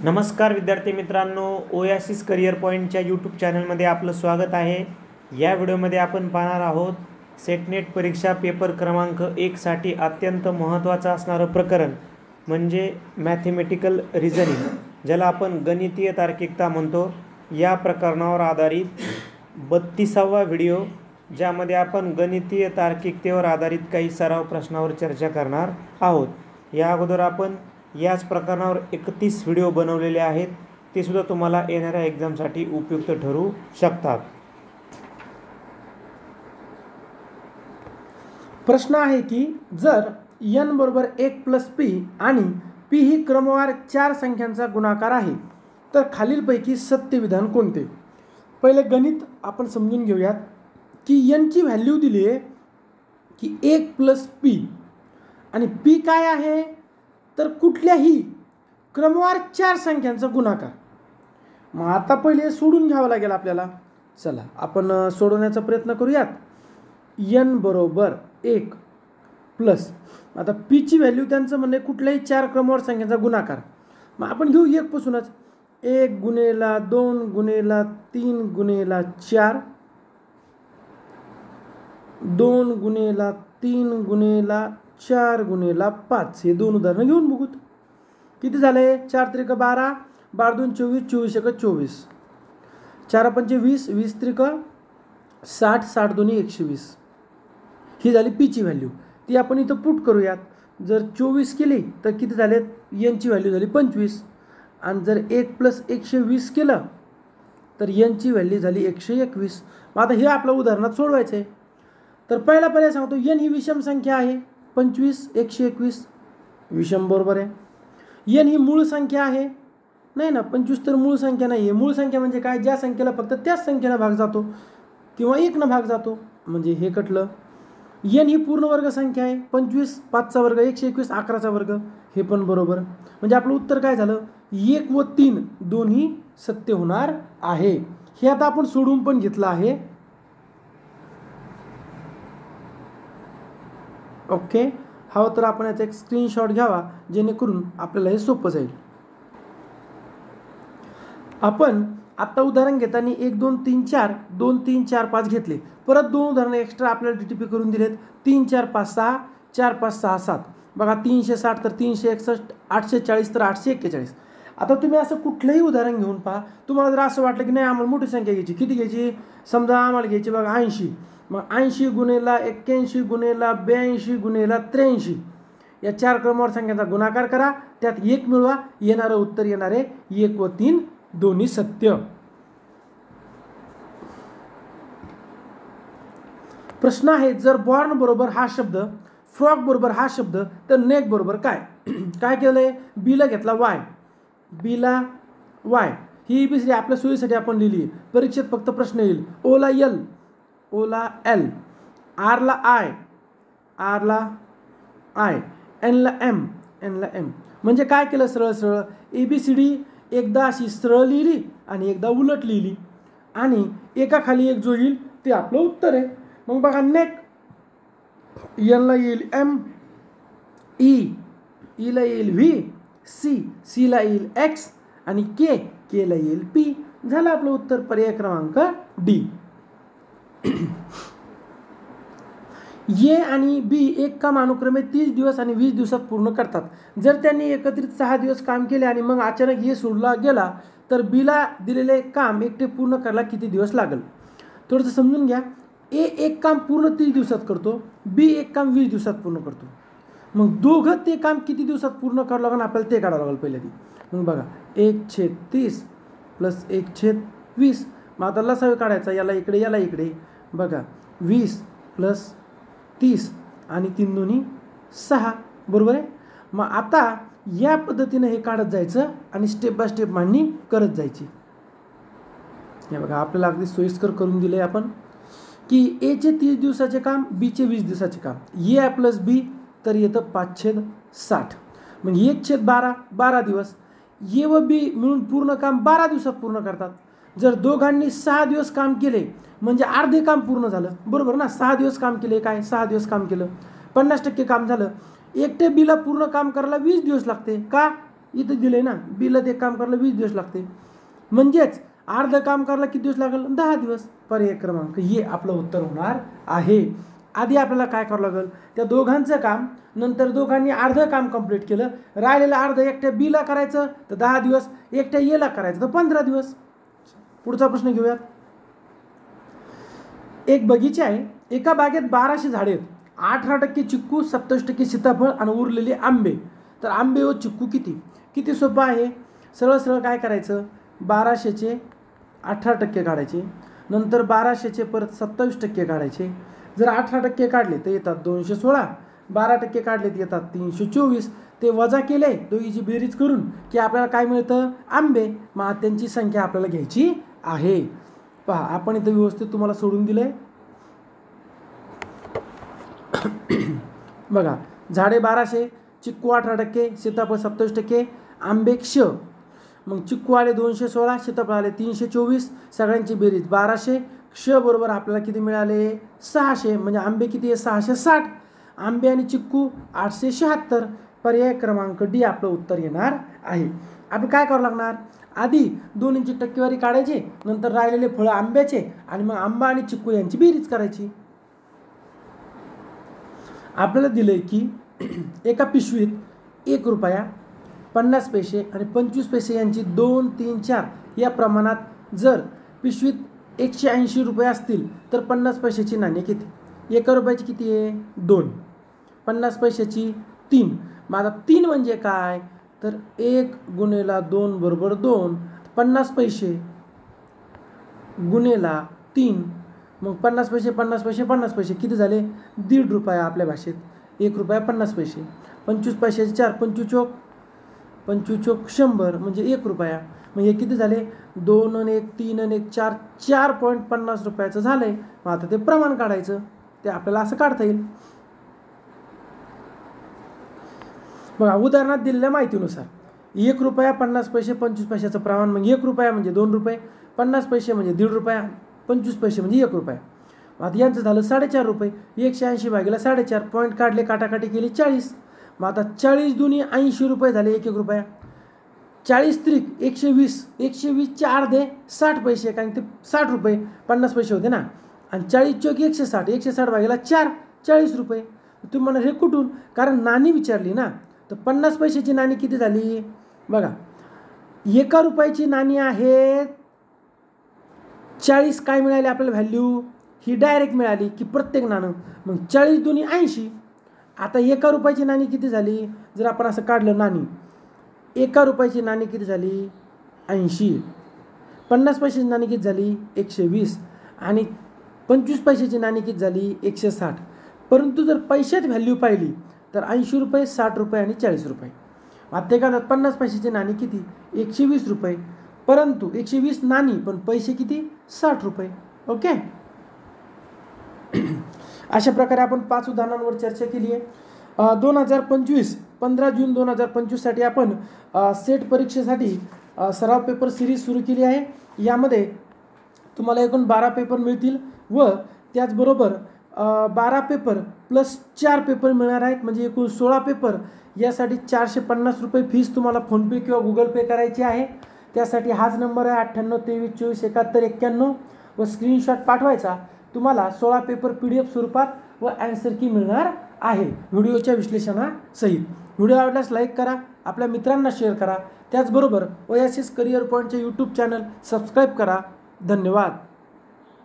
नमस्कार विद्यार्थी मित्रांनो, ओयासिस करिअर पॉईंटच्या यूट्यूब चॅनलमध्ये आपलं स्वागत आहे। या व्हिडिओमध्ये आपण पाहणार आहोत सेटनेट परीक्षा पेपर क्रमांक 1 साठी अत्यंत महत्त्वाचं असणारं प्रकरण म्हणजे मॅथेमॅटिकल रिझनिंग, ज्याला आपण गणितीय तार्किकता म्हणतो। या प्रकरणावर आधारित 32वा व्हिडिओ, ज्यामध्ये आपण गणितीय तार्किकतेवर आधारित काही सराव प्रश्नांवर चर्चा करणार आहोत। या अगोदर आपण याच प्रकरणावर 31 व्हिडिओ बनवलेले आहेत, ते सुद्धा तुम्हाला येणाऱ्या एक्झामसाठी उपयुक्त ठरू शकतात। प्रश्न आहे की जर n बरोबर 1 प्लस p आणि p ही क्रमवार 4 संख्यांचा गुणाकार आहे तर खालीलपैकी सत्य विधान कोणते। पहिले गणित आपण समजून घेऊयात की n ची व्हॅल्यू दिली आहे की 1 प्लस p आणि p काय आहे तर कुठल्याही क्रमवार 4 संख्यांचा गुणाकार। मग आता पहिले सोडून घ्यावं लागेल आपल्याला। चला आपण सोडवण्याचा प्रयत्न करूयात। n बरोबर 1 प्लस आता p ची व्हॅल्यू त्यांचं म्हणणे कुठल्याही 4 क्रमवार संख्यांचा गुणाकार। मग आपण घेऊ 1 पासूनच 1 गुणेला 2 गुणेला 3 गुणेला 4 2 गुणेला 3 गुणेला 4 गुणेला 5 हे दोन उदाहरणं घेऊन बघूत। किती झाले 4 त्रिक 12 12 2 24 24 एक 24 4 पंचे 20 20 त्रिक 60 60 दोन्ही 120 ही झाली p ची व्हॅल्यू। ती आपण इथं पुट करूयात। जर 24 केली तर किती झाले n ची व्हॅल्यू झाली 25 आणि जर 1 प्लस 120 केलं तर n ची व्हॅल्यू झाली 121। मग आता हे आपलं उदाहरणात सोडवायचं आहे। तर पहिला पर्याय सांगतो n ही विषम संख्या आहे 25 121 विषम बरोबर आहे। n ही मूळ संख्या आहे नाही ना, 25 तर मूळ संख्या नाही आहे। मूळ संख्या म्हणजे काय, ज्या संख्येला फक्त त्याच संख्येनं भाग जातो किंवा 1 न भाग जातो, म्हणजे हे कटलं। n ही पूर्ण वर्ग संख्या आहे 25 5 चा वर्ग 121 11 चा वर्ग हे पण बरोबर। म्हणजे आपलं उत्तर काय झालं 1 व 3 दोन्ही सत्य होणार आहे। हे आता आपण सोडवून पण घेतलं आहे। ओके, हवं तर आपण याचा एक स्क्रीनशॉट घ्यावा जेणेकरून आपल्याला हे सोपं जाईल। आपण आता उदाहरण घेताना 1 2 3 4 2 3 4 5 घेतले, परत दोन उदाहरणं एक्स्ट्रा आपल्याला डीटीपी करून दिलेत 3 4 5 6 4 5 6 7 बघा 360 तर 361 840 तर 841। आता तुम्ही असं कुठलंही उदाहरण घेऊन पहा। तुम्हाला जर असं वाटलं की नाही आम्हाला मोठी संख्या घ्यायची, किती घ्यायची, समजा आम्हाला घ्यायची बघा 80, मग 80 गुणेला 81 गुणेला 82 गुणेला 83 या 4 क्रमवार संख्यांचा गुणाकार करा, त्यात 1 मिळवा, येणारं उत्तर येणार आहे 1 व 3 दोन्ही सत्य। प्रश्न आहे जर बॉर्न बरोबर हा शब्द, फ्रॉक बरोबर हा शब्द, तर नेक बरोबर काय। काय केलंय, बी ला घेतला y, बी ला y ही एबीसीडी आपल्या सोयीसाठी आपण लिहिली। परीक्षेत फक्त प्रश्न येईल ओ ला l, ओ ला l, आर ला i, आर ला i, एन ला m, एन ला m। म्हणजे काय केलं, सरळ सरळ एबीसीडी एकदा अशी सरळ लिहिली आणि एकदा उलट लिहिली आणि एका खाली एक जो येईल ते आपलं उत्तर आहे। मग बघा नेक, एन ला येईल m, ई ला येईल v, सी ला येईल x आणि के ला येईल p। झालं आपलं उत्तर, पर्याय क्रमांक डी। ए आणि बी एक काम अनुक्रमे 30 दिवस आणि 20 दिवसात पूर्ण करतात। जर त्यांनी एकत्रित 6 दिवस काम केले आणि मग अचानक ए सोडला गेला तर बीला दिलेले काम एकटे पूर्ण करायला किती दिवस लागेल। थोडंसं समजून घ्या। ए एक काम पूर्ण 30 दिवसात करतो, बी एक काम 20 दिवसात पूर्ण करतो। मग दोघं ते काम किती दिवसात पूर्ण करावं लागेल आपल्याला ते काढावं लागेल पहिले ती। मग बघा 1/30 प्लस 1/20, मग आता लसावी काढायचा, याला इकडे याला इकडे, बघा 20 प्लस 30 आणि 3 दोन्ही 6 बरोबर आहे। मग आता या पद्धतीने हे काढत जायचं आणि स्टेप बाय स्टेप मांडणी करत जायची। हे बघा आपल्याला अगदी सोयीस्कर करून दिले आपण की ए चे 30 दिवसाचे काम, बी चे 20 दिवसाचे काम, ए प्लस बी तर येतं 5/60, म्हणजे 1/12 12 दिवस। ए व बी मिळून पूर्ण काम 12 दिवसात पूर्ण करतात। जर दोघांनी 6 दिवस काम केले म्हणजे अर्धे काम पूर्ण झालं, बरोबर ना। 6 दिवस काम केले, काय 6 दिवस काम केलं 50% काम झालं। एकटे बीला पूर्ण काम करायला 20 दिवस लागते, का इथं दिले ना, बीला ते काम करायला 20 दिवस लागते, म्हणजेच अर्ध काम करायला किती दिवस लागेल? 10 दिवस. पर्याय क्रमांक हे आपलं उत्तर होणार आहे. आधी आपल्याला काय करावं लागेल? त्या दोघांचं काम, नंतर दोघांनी अर्ध काम कंप्लीट केलं, राहिलेलं अर्ध एकट्या बीला करायचं तर 10 दिवस, एकट्या एला करायचं तर 15 दिवस. पुढचा प्रश्न घेऊयात. एक बगीचा आहे, एका बागेत 1200 झाडे आहेत, 18% चिक्कू, 27% सीताफळ आणि उरलेले आंबे. तर आंबे व चिक्कू किती? किती सोपं आहे. सरळ सरळ काय करायचं? 1200चे 18% काढायचे, नंतर 1200चे परत 27% काढायचे. जर 18% काढले तर येतात 216, 12% काढले तर येतात 324. ते वजा केले दोघीची बेरीज करून की आपल्याला काय मिळतं? आंबे. मग त्यांची संख्या आपल्याला घ्यायची आहे. पहा, आपण इथं व्यवस्थित तुम्हाला सोडून दिलंय. बघा, झाडे 1200, चिक्कू 18%, सीताफळ 27%, आंबे क्ष. मग चिक्कू आले 216, सीताफळ आले 324, सगळ्यांची बेरीज 1200, क्ष बरोबर आपल्याला किती मिळाले? 600. म्हणजे आंबे किती आहे? 660. आंबे आणि चिक्कू 876. पर्याय क्रमांक डी आपलं उत्तर येणार आहे. आपण काय करावं लागणार? आधी दोन्हींची टक्केवारी काढायची, नंतर राहिलेले फळं आंब्याचे, आणि मग आंबा आणि चिक्कू यांची बेरीज करायची. आपल्याला दिलंय की एका पिशवीत 1 रुपया, 50 पैसे आणि 25 पैसे यांची 2, 3, 4 या प्रमाणात जर पिशवीत 180 रुपये असतील तर 50 पैशाची नाणी किती? 1 रुपयाची किती आहे? 2. 50 पैशाची 3. मग आता 3 म्हणजे काय? तर 1 गुणेला 2 बरोबर 2. 50 पैसे गुणेला 3, मग 50 पैसे 50 पैसे 50 पैसे किती झाले? 1.5 रुपया आपल्या भाषेत. 1 रुपया 50 पैसे. 25 पैशाचे 4, 25 चोक 100 म्हणजे 1 रुपया. मग हे किती झाले? 2 आणि 1 3 आणि 1 4, 4.50 रुपयाचं झालंय. मग आता ते प्रमाण काढायचं. ते आपल्याला असं काढता येईल. बघा, उदाहरणात दिलेल्या माहितीनुसार 1 रुपया 50 पैसे 25 पैशाचं प्रमाण, मग 1 रुपया म्हणजे 2 रुपये, 50 पैसे म्हणजे 1.5 रुपया, 25 पैसे म्हणजे 1 रुपया. आता यांचं झालं 4.5 रुपये. 180 भागीला 4.5, पॉईंट काढले, काटाकाटी केली 40. मग आता 40 दुनी 80 रुपये झाले 1 रुपया. 40 त्रिक 120, 120चे अर्धे 60 पैसे, कारण ते 60 रुपये 50 पैसे होते ना. आणि 40 चौक 160, 160 भागीला 4, 40 रुपये. तुम्ही म्हणा हे कुठून? कारण नाणी विचारली ना. तर 50 पैशाची नाणी किती झाली? बघा, 1 रुपयाची नाणी आहेत 40. काय मिळाली आपल्याला व्हॅल्यू? ही डायरेक्ट मिळाली की प्रत्येक नाणं. मग 40 दुनी 80. आता 1 रुपयाची नाणी किती झाली? जर आपण असं काढलं नाणी, 1 रुपयाची नाणी किती झाली? 80. 50 पैशाची नाणी किती झाली? 120. आणि 25 पैशाची नाणी किती झाली? 160. परंतु जर पैशात व्हॅल्यू पाहिली तर 80 रुपये, 60 रुपये आणि 40 रुपये. आता एखाद्यात 50 पैशाची नाणी किती? 120 रुपये. परंतु 120 नाणी, पण पैसे किती? 60 रुपये. ओके. अशा प्रकारे आपण 5 उदाहरणांवर चर्चा केली आहे. 2025 15 जून 2025साठी आपण सेट परीक्षेसाठी सराव पेपर सिरीज सुरू केली आहे. यामध्ये तुम्हाला एकूण 12 पेपर मिळतील व त्याचबरोबर 12 पेपर प्लस 4 पेपर मिळणार आहेत, म्हणजे एकूण 16 पेपर. यासाठी 450 रुपये फीस तुम्हाला फोनपे किंवा गुगल पे करायची आहे. त्यासाठी हाच नंबर आहे 98 23 24 71 91 व स्क्रीनशॉट पाठवायचा. तुम्हाला 16 पेपर PDF स्वरूपात व ॲन्सर की मिळणार आहे व्हिडिओच्या विश्लेषणासहित. व्हिडिओ आवडल्यास लाईक करा, आपल्या मित्रांना शेअर करा. त्याचबरोबर ओएसिस करिअर पॉईंटचे यूट्यूब चॅनल सबस्क्राईब करा. धन्यवाद.